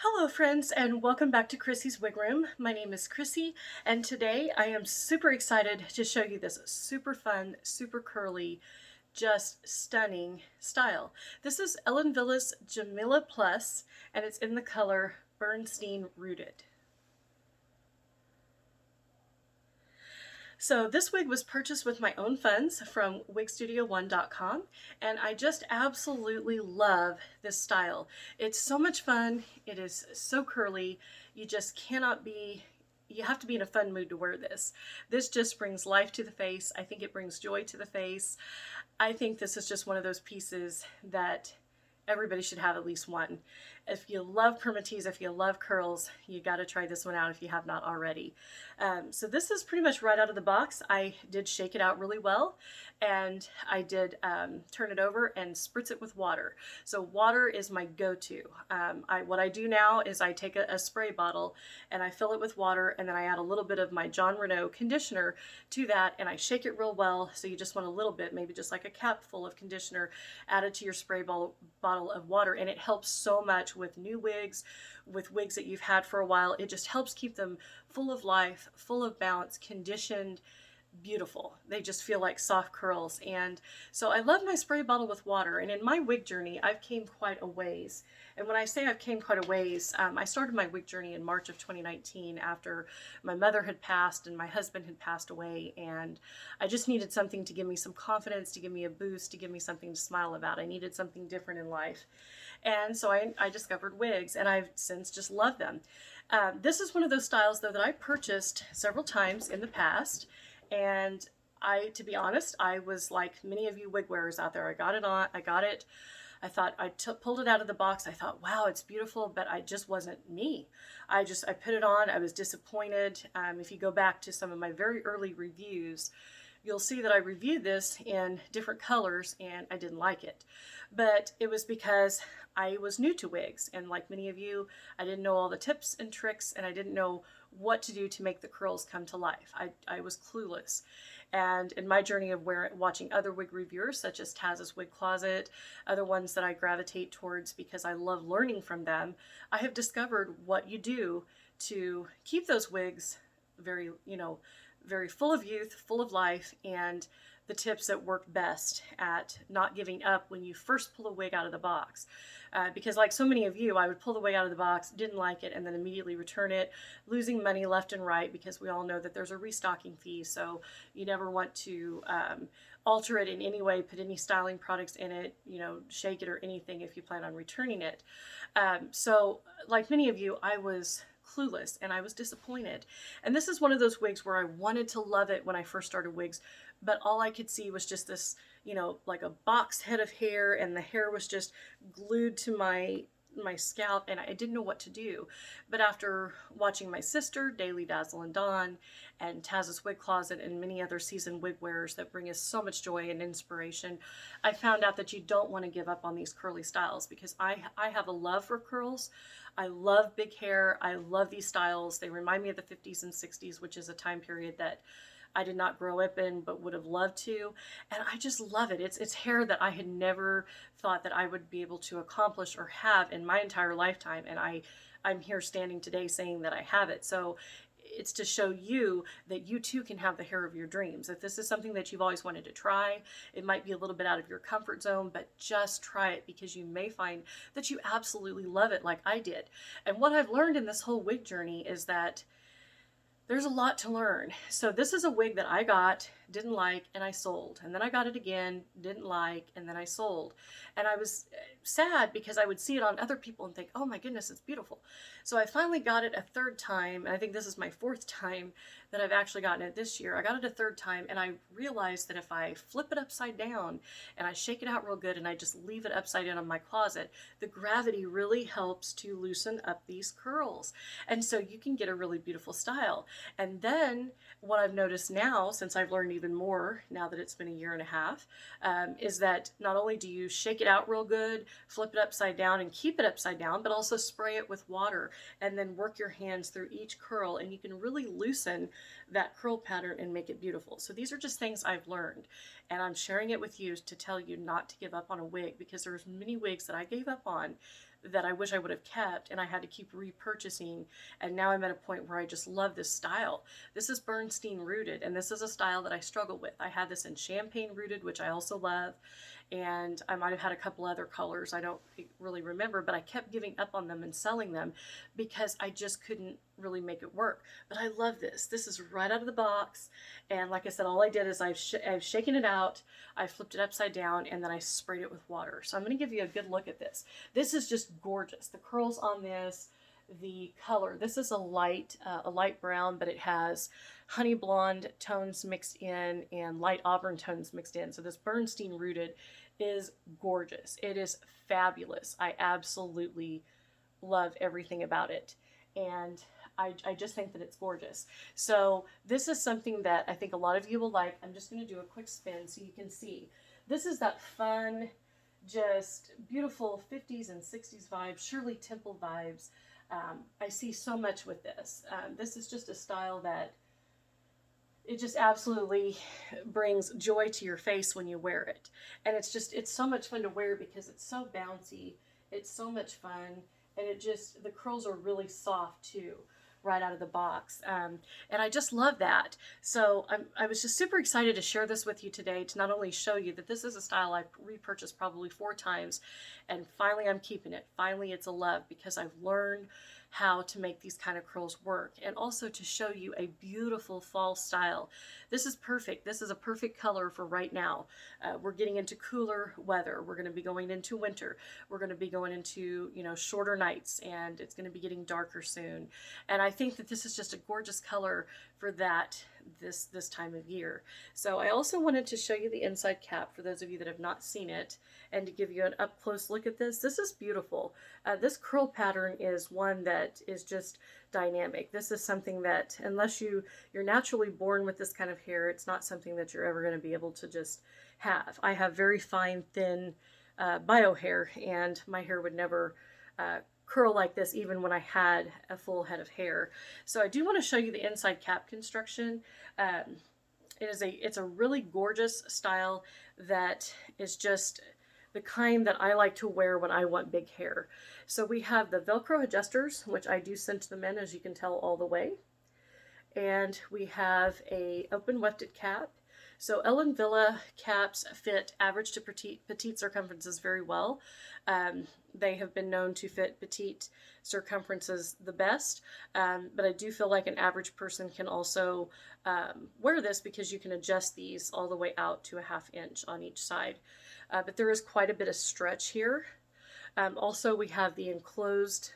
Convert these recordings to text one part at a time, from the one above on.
Hello friends, and welcome back to Chrissy's Wig Room. My name is Chrissy, and today I am super excited to show you this super fun, super curly, just stunning style. This is Ellen Wille's Jamila Plus, and it's in the color Bernstein Rooted. So this wig was purchased with my own funds from wigstudio1.com, and I just absolutely love this style. It's so much fun. It is so curly. You just cannot be you have to be in a fun mood to wear this. This just brings life to the face. I think it brings joy to the face. I think this is just one of those pieces that everybody should have at least one. If you love permatease, if you love curls, you got to try this one out if you have not already. So this is pretty much right out of the box. I did shake it out really well, and I did turn it over and spritz it with water. So water is my go-to. What I do now is I take a spray bottle and I fill it with water, and then I add a little bit of my John Renault conditioner to that, and I shake it real well. So you just want a little bit, maybe just like a cap full of conditioner added to your spray bottle of water, and it helps so much with new wigs, with wigs that you've had for a while. It just helps keep them full of life, full of bounce, conditioned, beautiful. They just feel like soft curls. And so I love my spray bottle with water. And in my wig journey, I've came quite a ways. And when I say I've came quite a ways, I started my wig journey in March of 2019 after my mother had passed and my husband had passed away. And I just needed something to give me some confidence, to give me a boost, to give me something to smile about. I needed something different in life. And so I discovered wigs, and I've since just loved them. This is one of those styles, though, that I purchased several times in the past. And to be honest, I was like many of you wig wearers out there. I got it. I thought pulled it out of the box. I thought, wow, it's beautiful, but I just wasn't me. I put it on. I was disappointed. If you go back to some of my very early reviews, you'll see that I reviewed this in different colors and I didn't like it. But it was because I was new to wigs, and like many of you, I didn't know all the tips and tricks, and I didn't know what to do to make the curls come to life. I was clueless. And in my journey of watching other wig reviewers such as Taz's Wig Closet, other ones that I gravitate towards because I love learning from them, I have discovered what you do to keep those wigs very, very full of youth, full of life, and the tips that work best at not giving up when you first pull a wig out of the box. Because like so many of you, I would pull the wig out of the box, didn't like it, and then immediately return it, losing money left and right, because we all know that there's a restocking fee, so you never want to alter it in any way, put any styling products in it, shake it or anything if you plan on returning it. So like many of you, I was clueless and I was disappointed. And this is one of those wigs where I wanted to love it when I first started wigs, but all I could see was just this, like a box head of hair, and the hair was just glued to my scalp, and I didn't know what to do. But after watching my sister, Daily Dazzle and Dawn, and Taz's Wig Closet, and many other seasoned wig wearers that bring us so much joy and inspiration, I found out that you don't want to give up on these curly styles, because I have a love for curls. I love big hair. I love these styles. They remind me of the 50s and 60s, which is a time period that I did not grow up in, but would have loved to. And I just love it. It's hair that I had never thought that I would be able to accomplish or have in my entire lifetime. And I'm here standing today saying that I have it. So it's to show you that you too can have the hair of your dreams. If this is something that you've always wanted to try, it might be a little bit out of your comfort zone, but just try it, because you may find that you absolutely love it like I did. And what I've learned in this whole wig journey is that there's a lot to learn. So this is a wig that I got, didn't like, and I sold. And then I got it again, didn't like, and then I sold. And I was sad because I would see it on other people and think, oh my goodness, it's beautiful. So I finally got it a third time, and I think this is my fourth time that I've actually gotten it this year. I got it a third time, and I realized that if I flip it upside down and I shake it out real good and I just leave it upside down in my closet, the gravity really helps to loosen up these curls. And so you can get a really beautiful style. And then what I've noticed now, since I've learned even more now that it's been a year and a half, is that not only do you shake it out real good, flip it upside down and keep it upside down, but also spray it with water and then work your hands through each curl, and you can really loosen that curl pattern and make it beautiful. So these are just things I've learned, and I'm sharing it with you to tell you not to give up on a wig, because there's many wigs that I gave up on that I wish I would have kept, and I had to keep repurchasing, and now I'm at a point where I just love this style. This is Bernstein rooted, and this is a style that I struggle with. I had this in champagne rooted, which I also love, and I might have had a couple other colors, I don't really remember, but I kept giving up on them and selling them because I just couldn't really make it work. But I love this. This is right out of the box, and like I said, all I did is I've shaken it out, I flipped it upside down, and then I sprayed it with water. So I'm going to give you a good look at this. This is just gorgeous. The curls on this, the color. This is a light brown, but it has honey blonde tones mixed in and light auburn tones mixed in. So this Bernstein rooted is gorgeous. It is fabulous. I absolutely love everything about it. And I just think that it's gorgeous. So this is something that I think a lot of you will like. I'm just going to do a quick spin so you can see. This is that fun, just beautiful 50s and 60s vibes, Shirley Temple vibes. I see so much with this. This is just a style that it just absolutely brings joy to your face when you wear it. And it's so much fun to wear because it's so bouncy. It's so much fun. And the curls are really soft too, right out of the box. And I just love that. So I was just super excited to share this with you today, to not only show you that this is a style I've repurchased probably 4 times, and finally I'm keeping it. Finally it's a love because I've learned how to make these kind of curls work, and also to show you a beautiful fall style. This is perfect. This is a perfect color for right now. We're getting into cooler weather. We're going to be going into winter. We're going to be going into, shorter nights, and it's going to be getting darker soon. And I think that this is just a gorgeous color for this time of year. So I also wanted to show you the inside cap for those of you that have not seen it, and to give you an up close look at this. This is beautiful. This curl pattern is one that is just dynamic. This is something that, unless you're naturally born with this kind of hair, it's not something that you're ever going to be able to just have. I have very fine, thin bio hair, and my hair would never curl like this even when I had a full head of hair. So I do want to show you the inside cap construction. It's a really gorgeous style that is just the kind that I like to wear when I want big hair. So we have the Velcro adjusters, which I do cinch them in, as you can tell, all the way. And we have a open wefted cap. So Ellen Wille caps fit average to petite circumferences very well. They have been known to fit petite circumferences the best, but I do feel like an average person can also wear this, because you can adjust these all the way out to a ½ inch on each side. But there is quite a bit of stretch here. Also, we have the enclosed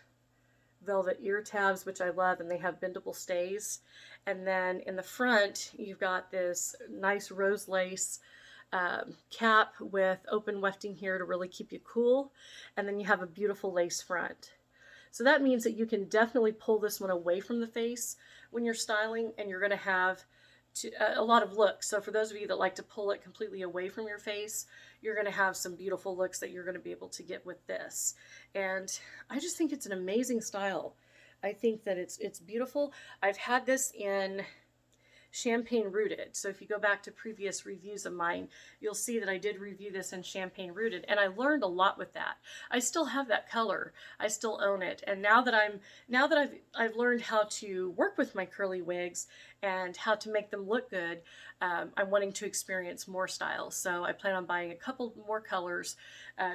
velvet ear tabs, which I love, and they have bendable stays. And then in the front, you've got this nice rose lace cap with open wefting here to really keep you cool. And then you have a beautiful lace front. So that means that you can definitely pull this one away from the face when you're styling, and you're going to have a lot of looks. So for those of you that like to pull it completely away from your face, you're going to have some beautiful looks that you're going to be able to get with this. And I just think it's an amazing style. I think that it's beautiful. I've had this in champagne rooted. So if you go back to previous reviews of mine, you'll see that I did review this in champagne rooted, and I learned a lot with that. I still have that color. I still own it. And now that I've learned how to work with my curly wigs and how to make them look good, I'm wanting to experience more styles. So I plan on buying a couple more colors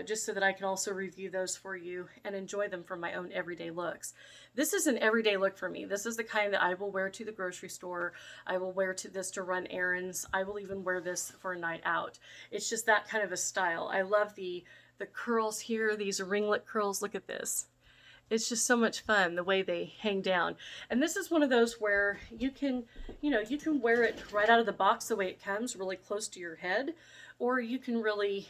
just so that I can also review those for you and enjoy them for my own everyday looks. This is an everyday look for me. This is the kind that I will wear to the grocery store. I will wear this to run errands. I will even wear this for a night out. It's just that kind of a style. I love the curls here, these ringlet curls. Look at this. It's just so much fun the way they hang down. And this is one of those where you can wear it right out of the box the way it comes, really close to your head, or you can really,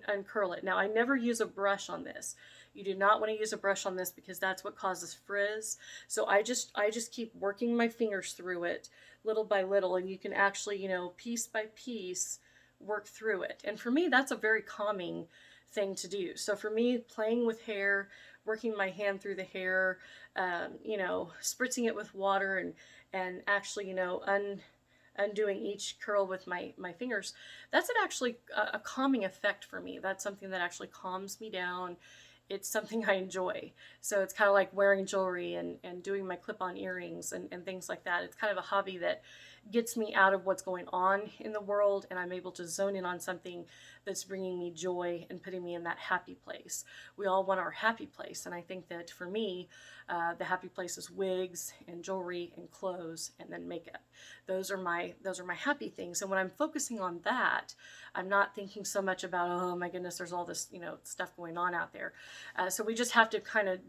uncurl it. Now, I never use a brush on this. You do not want to use a brush on this because that's what causes frizz. So I just keep working my fingers through it little by little, and you can actually, piece by piece work through it. And for me, that's a very calming thing to do. So for me, playing with hair, working my hand through the hair, spritzing it with water, and actually, undoing each curl with my fingers, that's actually a calming effect for me. That's something that actually calms me down it's something I enjoy. So it's kind of like wearing jewelry and doing my clip-on earrings and things like that. It's kind of a hobby that gets me out of what's going on in the world, and I'm able to zone in on something that's bringing me joy and putting me in that happy place. We all want our happy place, and I think that for me, the happy place is wigs and jewelry and clothes and then makeup. Those are my happy things. And when I'm focusing on that, I'm not thinking so much about, oh my goodness, there's all this, stuff going on out there. So we just have to kind of,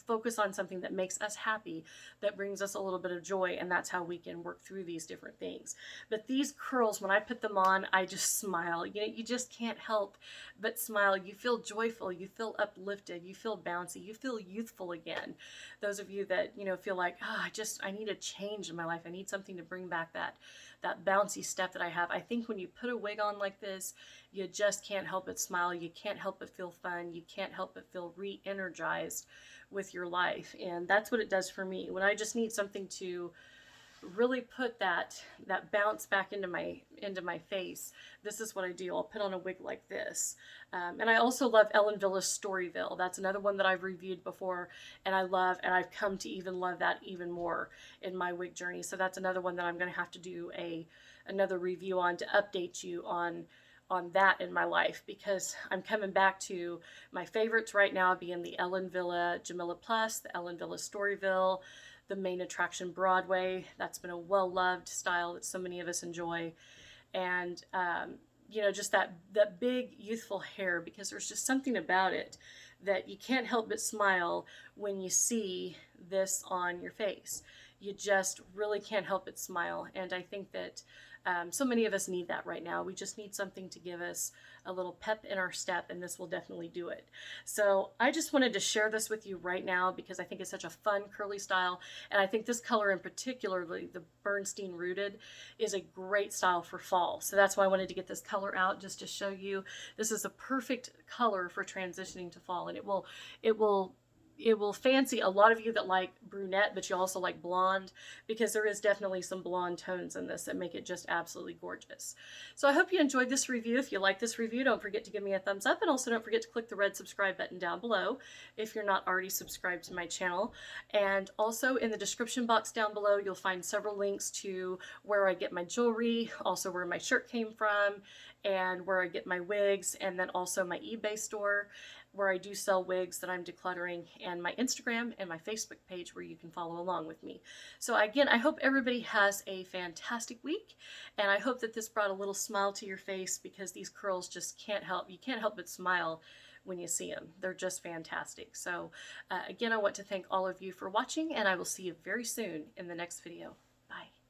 focus on something that makes us happy, that brings us a little bit of joy, and that's how we can work through these different things. But these curls, when I put them on, I just smile. You just can't help but smile. You feel joyful, you feel uplifted, you feel bouncy, you feel youthful again. Those of you that, feel like, oh, I need a change in my life. I need something to bring back that bouncy step that I have. I think when you put a wig on like this, you just can't help but smile. You can't help but feel fun. You can't help but feel re-energized with your life. And that's what it does for me. When I just need something to really put that bounce back into my face, this is what I do. I'll put on a wig like this. And I also love Ellen Villa's Storyville. That's another one that I've reviewed before, and I love, and I've come to even love that even more in my wig journey. So that's another one that I'm going to have to do another review on, to update you on that in my life, because I'm coming back to my favorites right now being the Ellen Villa Jamila Plus, the Ellen Villa Storyville, the Main Attraction Broadway. That's been a well-loved style that so many of us enjoy. And, just that big youthful hair, because there's just something about it that you can't help but smile when you see this on your face. You just really can't help but smile. And I think that so many of us need that right now. We just need something to give us a little pep in our step, and this will definitely do it. So I just wanted to share this with you right now because I think it's such a fun curly style, and I think this color in particular, the Bernstein Rooted, is a great style for fall. So that's why I wanted to get this color out, just to show you this is a perfect color for transitioning to fall, and it will fancy a lot of you that like brunette, but you also like blonde, because there is definitely some blonde tones in this that make it just absolutely gorgeous. So I hope you enjoyed this review. If you like this review, don't forget to give me a thumbs up, and also don't forget to click the red subscribe button down below if you're not already subscribed to my channel. And also in the description box down below, you'll find several links to where I get my jewelry, also where my shirt came from, and where I get my wigs, and then also my eBay store where I do sell wigs that I'm decluttering, and my Instagram and my Facebook page where you can follow along with me. So again, I hope everybody has a fantastic week, and I hope that this brought a little smile to your face, because these curls just you can't help but smile when you see them. They're just fantastic. So again, I want to thank all of you for watching, and I will see you very soon in the next video. Bye.